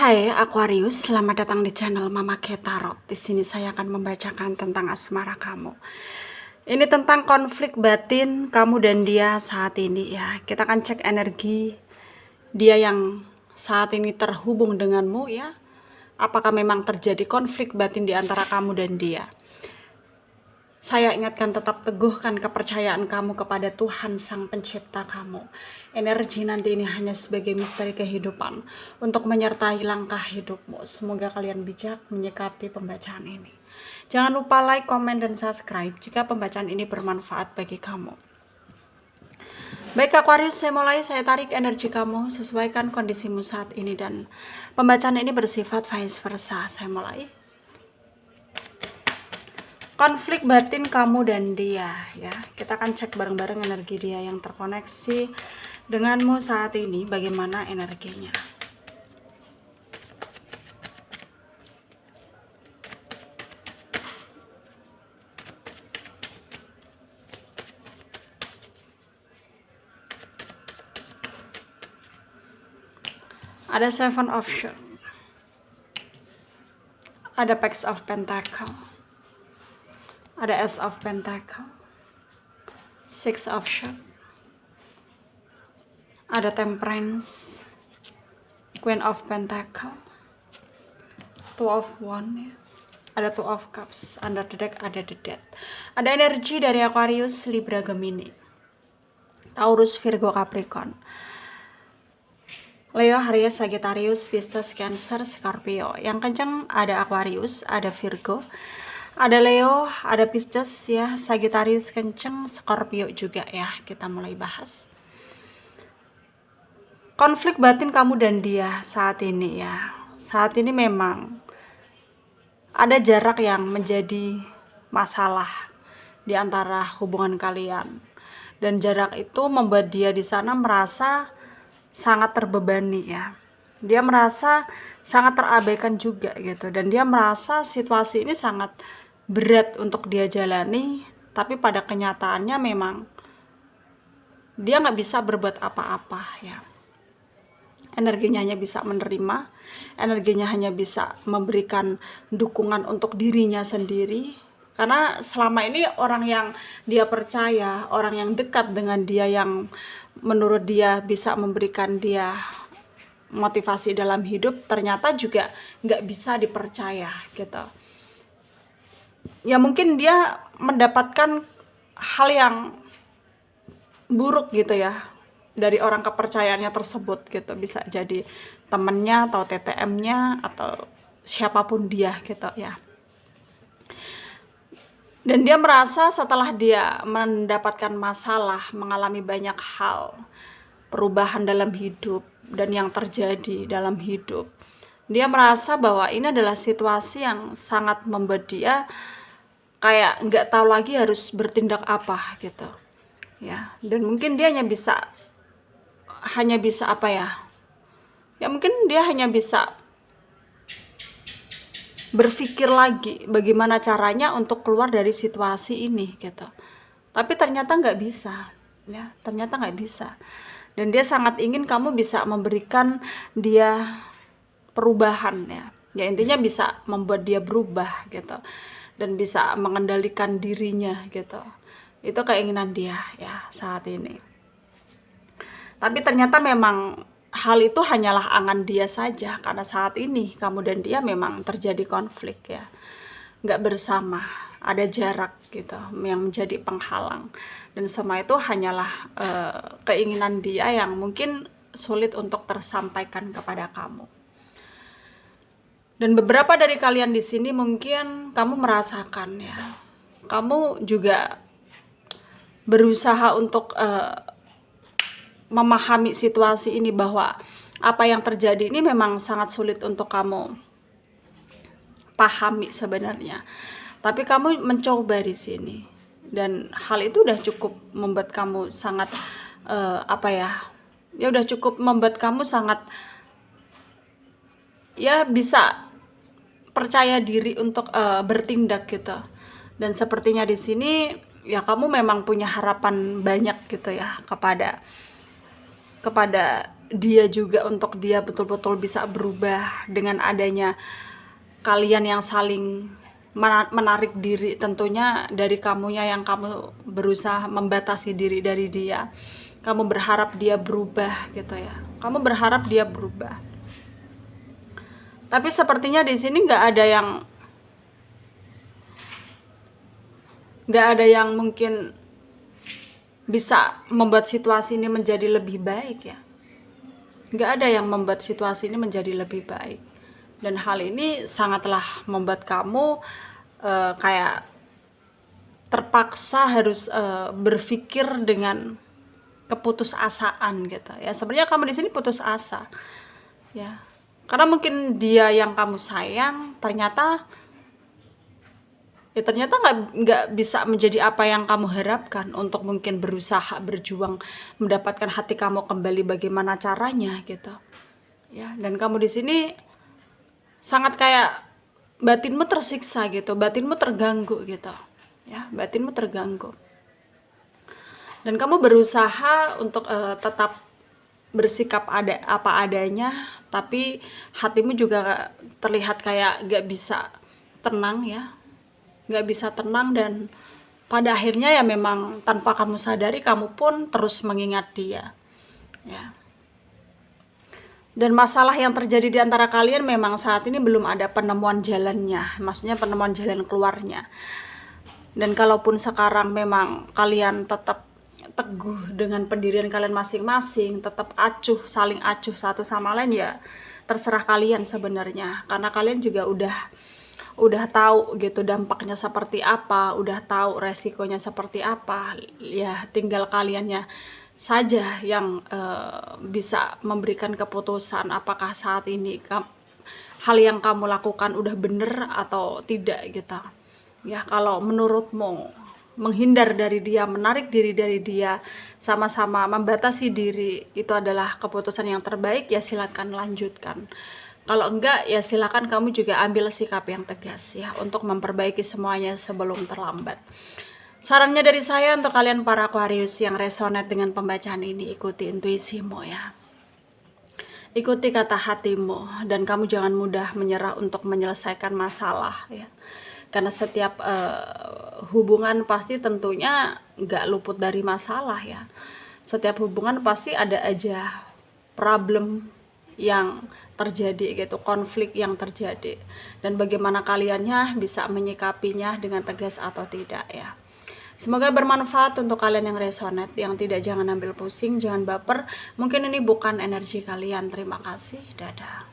Hai Aquarius, selamat datang di channel Mama K Tarot. Di sini saya akan membacakan tentang asmara kamu. Ini tentang konflik batin kamu dan dia saat ini ya. Kita akan cek energi dia yang saat ini terhubung denganmu ya. Apakah memang terjadi konflik batin di antara kamu dan dia? Saya ingatkan, tetap teguhkan kepercayaan kamu kepada Tuhan Sang Pencipta kamu. Energi nanti ini hanya sebagai misteri kehidupan untuk menyertai langkah hidupmu. Semoga kalian bijak menyikapi pembacaan ini. Jangan lupa like, komen, dan subscribe jika pembacaan ini bermanfaat bagi kamu. Baik Aquarius, saya tarik energi kamu, sesuaikan kondisimu saat ini, dan pembacaan ini bersifat vice versa. Saya mulai. Konflik batin kamu dan dia ya. Kita akan cek bareng-bareng energi dia yang terkoneksi denganmu saat ini, bagaimana energinya. Ada Seven of Swords, ada Page of Pentacle, ada Ace of Pentacle, Six of Swords, ada Temperance, Queen of Pentacle, Two of Wands ya. Ada Two of Cups, under the deck ada the Death. Ada energi dari Aquarius, Libra, Gemini, Taurus, Virgo, Capricorn, Leo, Aries, Sagittarius, Pisces, Cancer, Scorpio. Yang kencang ada Aquarius, ada Virgo, ada Leo, ada Pisces ya, Sagittarius kenceng, Scorpio juga ya. Kita mulai bahas konflik batin kamu dan dia saat ini ya. Saat ini memang ada jarak yang menjadi masalah di antara hubungan kalian, dan jarak itu membuat dia di sana merasa sangat terbebani ya. Dia merasa sangat terabaikan juga gitu, dan dia merasa situasi ini sangat berat untuk dia jalani, tapi pada kenyataannya memang dia nggak bisa berbuat apa-apa ya. Energinya hanya bisa menerima, energinya hanya bisa memberikan dukungan untuk dirinya sendiri, karena selama ini orang yang dia percaya, orang yang dekat dengan dia, yang menurut dia bisa memberikan dia motivasi dalam hidup, ternyata juga nggak bisa dipercaya gitu ya. Mungkin dia mendapatkan hal yang buruk gitu ya dari orang kepercayaannya tersebut gitu. Bisa jadi temennya atau TTM-nya atau siapapun dia gitu ya. Dan dia merasa setelah dia mendapatkan masalah, mengalami banyak hal, perubahan dalam hidup dan yang terjadi dalam hidup, dia merasa bahwa ini adalah situasi yang sangat membuat dia kayak nggak tahu lagi harus bertindak apa gitu ya. Dan mungkin dia hanya bisa apa ya, mungkin dia hanya bisa berpikir lagi bagaimana caranya untuk keluar dari situasi ini gitu. Tapi ternyata nggak bisa ya, ternyata nggak bisa. Dan dia sangat ingin kamu bisa memberikan dia perubahan ya, intinya bisa membuat dia berubah gitu, dan bisa mengendalikan dirinya gitu. Itu keinginan dia ya saat ini. Tapi ternyata memang hal itu hanyalah angan dia saja, karena saat ini kamu dan dia memang terjadi konflik ya, nggak bersama, ada jarak gitu yang menjadi penghalang, dan semua itu hanyalah keinginan dia yang mungkin sulit untuk tersampaikan kepada kamu. Dan beberapa dari kalian di sini mungkin kamu merasakan ya, kamu juga berusaha untuk memahami situasi ini, bahwa apa yang terjadi ini memang sangat sulit untuk kamu pahami sebenarnya. Tapi kamu mencoba di sini, dan hal itu udah cukup membuat kamu sangat udah cukup membuat kamu sangat ya bisa percaya diri untuk bertindak gitu. Dan sepertinya di sini ya kamu memang punya harapan banyak gitu ya kepada dia juga untuk dia betul-betul bisa berubah dengan adanya kalian yang saling menarik diri, tentunya dari kamunya yang kamu berusaha membatasi diri dari dia. Kamu berharap dia berubah gitu ya. Kamu berharap dia berubah. Tapi sepertinya di sini nggak ada yang mungkin bisa membuat situasi ini menjadi lebih baik ya. Nggak ada yang membuat situasi ini menjadi lebih baik. Dan hal ini sangatlah membuat kamu kayak terpaksa harus berpikir dengan keputusasaan gitu ya. Sebenarnya kamu di sini putus asa ya, karena mungkin dia yang kamu sayang ternyata nggak bisa menjadi apa yang kamu harapkan, untuk mungkin berusaha berjuang mendapatkan hati kamu kembali bagaimana caranya gitu ya. Dan kamu di sini sangat kayak batinmu tersiksa gitu, batinmu terganggu gitu ya, batinmu terganggu. Dan kamu berusaha untuk tetap bersikap apa adanya, tapi hatimu juga terlihat kayak gak bisa tenang ya, gak bisa tenang. Dan pada akhirnya ya memang tanpa kamu sadari kamu pun terus mengingat dia ya. Dan masalah yang terjadi di antara kalian memang saat ini belum ada penemuan jalannya, maksudnya penemuan jalan keluarnya. Dan kalaupun sekarang memang kalian tetap teguh dengan pendirian kalian masing-masing, tetap saling acuh satu sama lain, ya terserah kalian sebenarnya. Karena kalian juga udah tahu gitu dampaknya seperti apa, udah tahu resikonya seperti apa. Ya tinggal kaliannya saja yang bisa memberikan keputusan apakah saat ini hal yang kamu lakukan udah bener atau tidak gitu ya. Kalau menurutmu menghindar dari dia, menarik diri dari dia, sama-sama membatasi diri, itu adalah keputusan yang terbaik, ya silakan lanjutkan. Kalau enggak, ya silakan kamu juga ambil sikap yang tegas ya, untuk memperbaiki semuanya sebelum terlambat. Sarannya dari saya untuk kalian para Aquarius yang resonate dengan pembacaan ini, ikuti intuisimu ya. Ikuti kata hatimu, dan kamu jangan mudah menyerah untuk menyelesaikan masalah ya. Karena setiap hubungan pasti tentunya nggak luput dari masalah ya. Setiap hubungan pasti ada aja problem yang terjadi gitu, konflik yang terjadi. Dan bagaimana kaliannya bisa menyikapinya dengan tegas atau tidak ya. Semoga bermanfaat untuk kalian yang resonate, yang tidak jangan ambil pusing, jangan baper. Mungkin ini bukan energi kalian. Terima kasih, dadah.